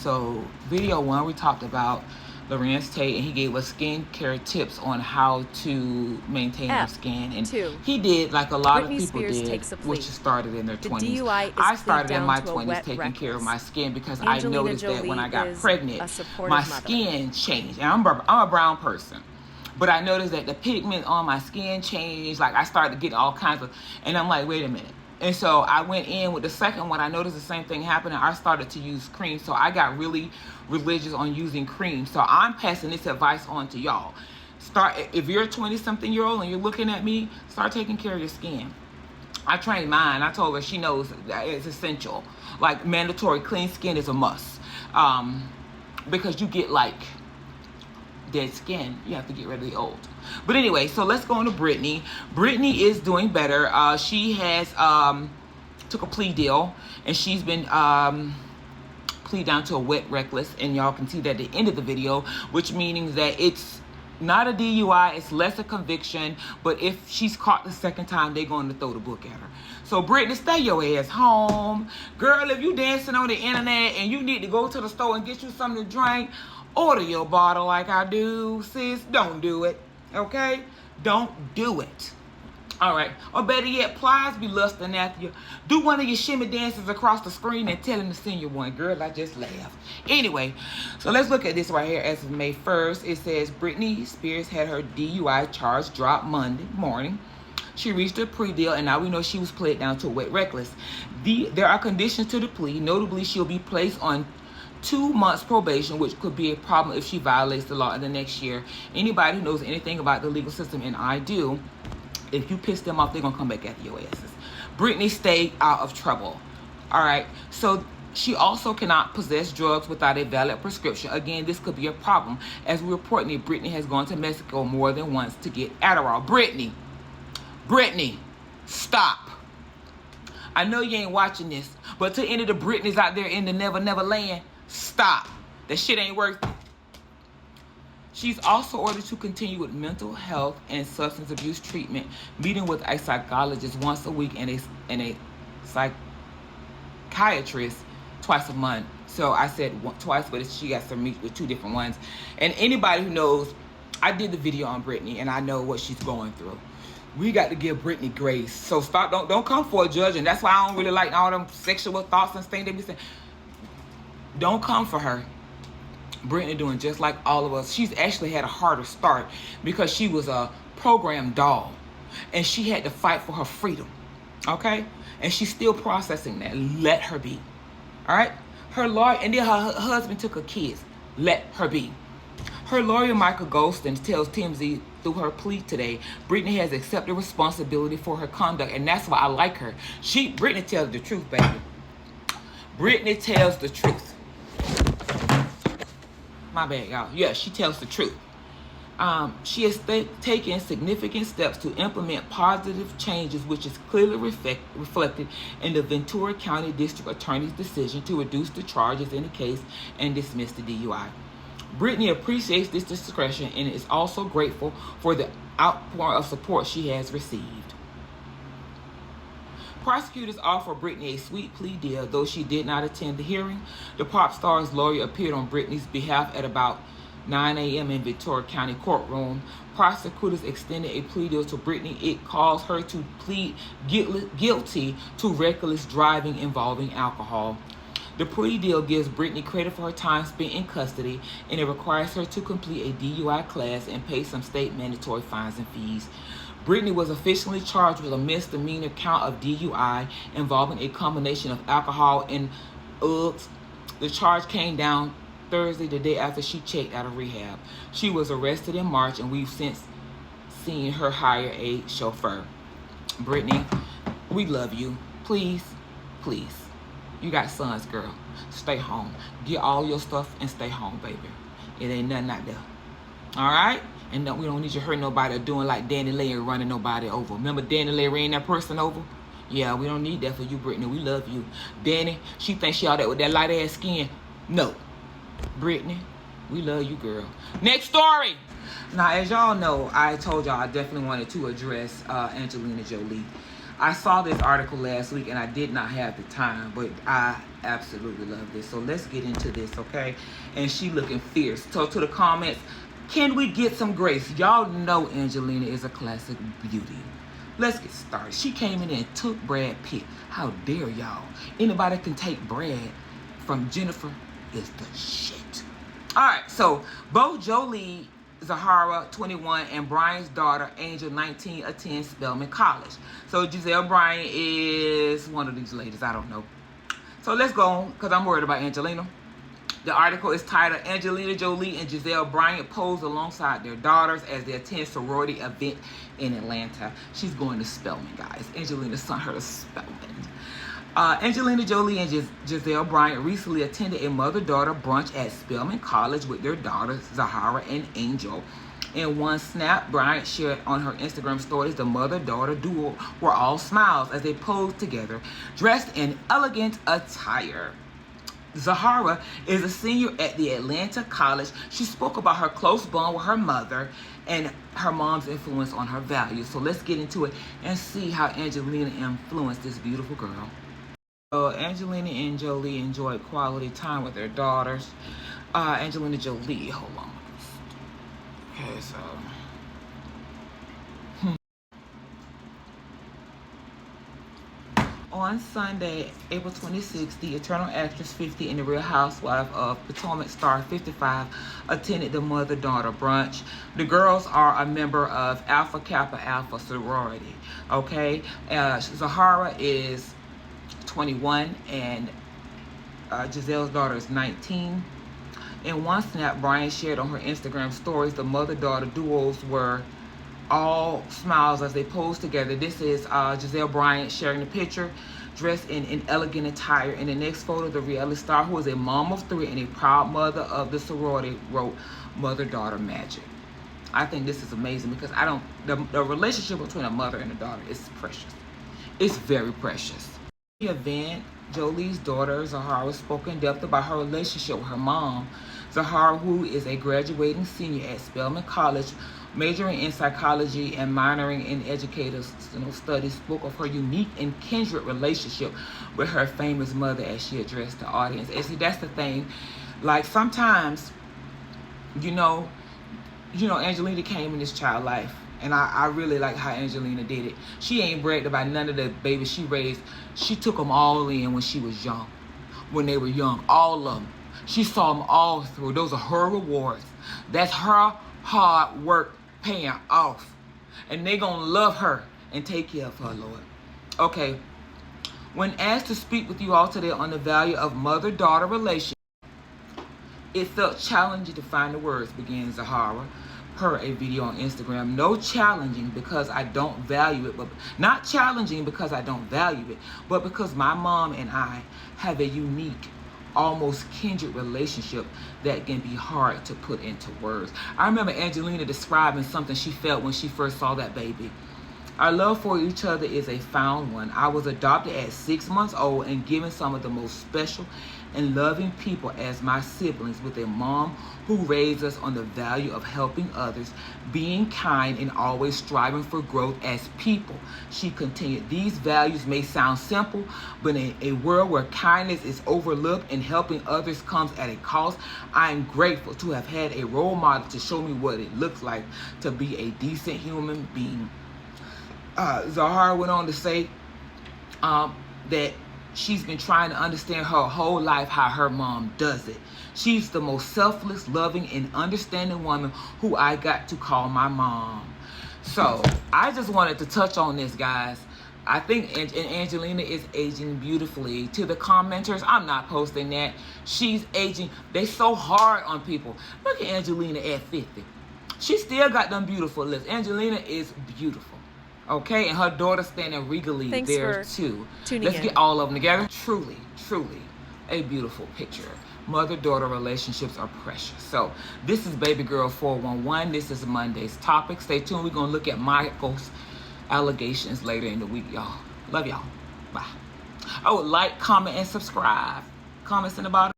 So video 1, we talked about Lorenz Tate, and he gave us skincare tips on how to maintain your skin. And he did like a lot Britney of people Spears did, which started in their 20s. DUI is I started in my 20s wet taking reckless. care of my skin because Angelina I noticed Jolie that when I got is pregnant, a my mother. skin changed. And I'm a brown person. But I noticed that the pigment on my skin changed. Like I started getting all kinds of, and I'm like, wait a minute. And so I went in with the second one. I noticed the same thing happened, and I started to use cream. So I got really religious on using cream. So I'm passing this advice on to y'all. If you're a 20-something-year-old and you're looking at me, start taking care of your skin. I trained mine. I told her she knows that it's essential. Like mandatory clean skin is a must. Because you get like dead skin, you have to get rid of the old. But anyway, so let's go on to Britney. Britney is doing better. She has took a plea deal, and she's been plead down to a wet reckless, and y'all can see that at the end of the video, which means that it's not a DUI, it's less a conviction, but if she's caught the second time, they're going to throw the book at her. So Britney, stay your ass home. Girl, if you dancing on the internet and you need to go to the store and get you something to drink, order your bottle like I do, sis. Don't do it, okay? Don't do it. All right. Or better yet, plies be lusting after you. Do one of your shimmy dances across the screen and tell him to send you one. Girl, I just laughed. Anyway, so let's look at this right here. As of May 1st, it says Britney Spears had her DUI charge dropped Monday morning. She reached a plea deal, and now we know she was pled down to a wet reckless. There are conditions to the plea. Notably, she'll be placed on 2 months probation, which could be a problem if she violates the law in the next year. Anybody who knows anything about the legal system, and I do, if you piss them off, they're gonna come back after your asses. Britney stayed out of trouble. All right. So she also cannot possess drugs without a valid prescription. Again, this could be a problem. As we report, Britney has gone to Mexico more than once to get Adderall. Britney, stop. I know you ain't watching this, but to any of the Britneys out there in the Never Land, stop. That shit ain't worth it. She's also ordered to continue with mental health and substance abuse treatment, meeting with a psychologist once a week and a psychiatrist twice a month. So I said twice, but she got to meet with 2 different ones. And anybody who knows, I did the video on Britney, and I know what she's going through. We got to give Britney grace. So stop, don't come for a judge. And that's why I don't really like all them sexual thoughts and things they be saying. Don't come for her. Britney doing just like all of us. She's actually had a harder start because she was a programmed doll, and she had to fight for her freedom. Okay? And she's still processing that. Let her be. All right? Her lawyer, and then her husband took her kids. Let her be. Her lawyer, Michael Goldston, tells TMZ through her plea today, Britney has accepted responsibility for her conduct, and that's why I like her. Britney tells the truth, baby. Britney tells the truth. My bad, y'all. Yeah, she tells the truth. She has taken significant steps to implement positive changes, which is clearly reflected in the Ventura County District Attorney's decision to reduce the charges in the case and dismiss the DUI. Britney appreciates this discretion and is also grateful for the outpouring of support she has received. Prosecutors offered Britney a sweet plea deal, though she did not attend the hearing. The pop star's lawyer appeared on Britney's behalf at about 9 a.m. in Ventura County courtroom. Prosecutors extended a plea deal to Britney. It calls her to plead guilty to reckless driving involving alcohol. The plea deal gives Britney credit for her time spent in custody, and it requires her to complete a DUI class and pay some state mandatory fines and fees. Britney was officially charged with a misdemeanor count of DUI involving a combination of alcohol and drugs. The charge came down Thursday, the day after she checked out of rehab. She was arrested in March, and we've since seen her hire a chauffeur. Britney, we love you. Please, please. You got sons, girl. Stay home. Get all your stuff and stay home, baby. It ain't nothing out there. All right? And we don't need you to hurt nobody or doing like Danny Larry running nobody over. Remember Danny Larry ran that person over? Yeah, we don't need that for you, Britney. We love you. Danny, she thinks she all that with that light ass skin. No. Britney, we love you, girl. Next story. Now, as y'all know, I told y'all I definitely wanted to address Angelina Jolie. I saw this article last week and I did not have the time, but I absolutely love this. So let's get into this, okay? And she looking fierce. So to the comments, can we get some grace? Y'all know Angelina is a classic beauty. Let's get started. She came in and took Brad Pitt. How dare y'all? Anybody can take Brad from Jennifer is the shit. All right, so both Jolie, Zahara, 21, and Brian's daughter, Angel, 19, attend Spelman College. So Giselle Bryant is one of these ladies. I don't know. So let's go on, because I'm worried about Angelina. The article is titled, Angelina Jolie and Giselle Bryant pose alongside their daughters as they attend sorority event in Atlanta. She's going to Spelman, guys. Angelina sent her to Spelman. Angelina Jolie and Giselle Bryant recently attended a mother-daughter brunch at Spelman College with their daughters, Zahara and Angel. In one snap, Bryant shared on her Instagram stories the mother-daughter duo were all smiles as they posed together, dressed in elegant attire. Zahara is a senior at the Atlanta College. She spoke about her close bond with her mother and her mom's influence on her values. So let's get into it and see how Angelina influenced this beautiful girl. So Angelina and Jolie enjoyed quality time with their daughters. Angelina Jolie, hold on. Okay, so... On Sunday, April 26th, the Eternal Actress 50 and the Real Housewife of Potomac star 55 attended the mother-daughter brunch. The girls are a member of Alpha Kappa Alpha sorority, okay? Zahara is 21 and Giselle's daughter is 19. In one snap, Brian shared on her Instagram stories the mother-daughter duos were all smiles as they posed together. This is Giselle Bryant sharing the picture, dressed in elegant attire. In the next photo, the reality star, who is a mom of 3 and a proud mother of the sorority, wrote mother-daughter magic. I think this is amazing because the relationship between a mother and a daughter is precious. It's very precious. The event, Jolie's daughter, Zahara, spoke in depth about her relationship with her mom. Zahara, who is a graduating senior at Spelman College, majoring in psychology and minoring in educative studies, spoke of her unique and kindred relationship with her famous mother as she addressed the audience. And see, that's the thing. Like, sometimes, you know, Angelina came in this child's life, and I really like how Angelina did it. She ain't bragged about none of the babies she raised. She took them all in when she was young, when they were young, all of them. She saw them all through. Those are her rewards. That's her hard work paying off. And they gonna love her and take care of her, Lord. Okay. When asked to speak with you all today on the value of mother-daughter relationship, it felt challenging to find the words, began Zahara per a video on Instagram. No challenging because I don't value it, but not challenging because I don't value it, but because my mom and I have a unique, almost kindred relationship that can be hard to put into words. I remember Angelina describing something she felt when she first saw that baby. Our love for each other is a found one. I was adopted at 6 months old and given some of the most special and loving people as my siblings, with a mom who raised us on the value of helping others, being kind, and always striving for growth as people. She continued, these values may sound simple, but in a world where kindness is overlooked and helping others comes at a cost, I am grateful to have had a role model to show me what it looks like to be a decent human being. Zahara went on to say that she's been trying to understand her whole life how her mom does it. She's the most selfless, loving, and understanding woman who I got to call my mom. So I just wanted to touch on this, guys. I think Angelina is aging beautifully. To the commenters, I'm not posting that. She's aging. They so hard on people. Look at Angelina at 50. She still got them beautiful lips. Angelina is beautiful. Okay, and her daughter standing regally there too. Let's get all of them together. Truly, truly a beautiful picture. Mother-daughter relationships are precious. So this is Baby Girl 411. This is Monday's topic. Stay tuned. We're going to look at Michael's allegations later in the week, y'all. Love y'all. Bye. Oh, like, comment, and subscribe. Comments in the bottom.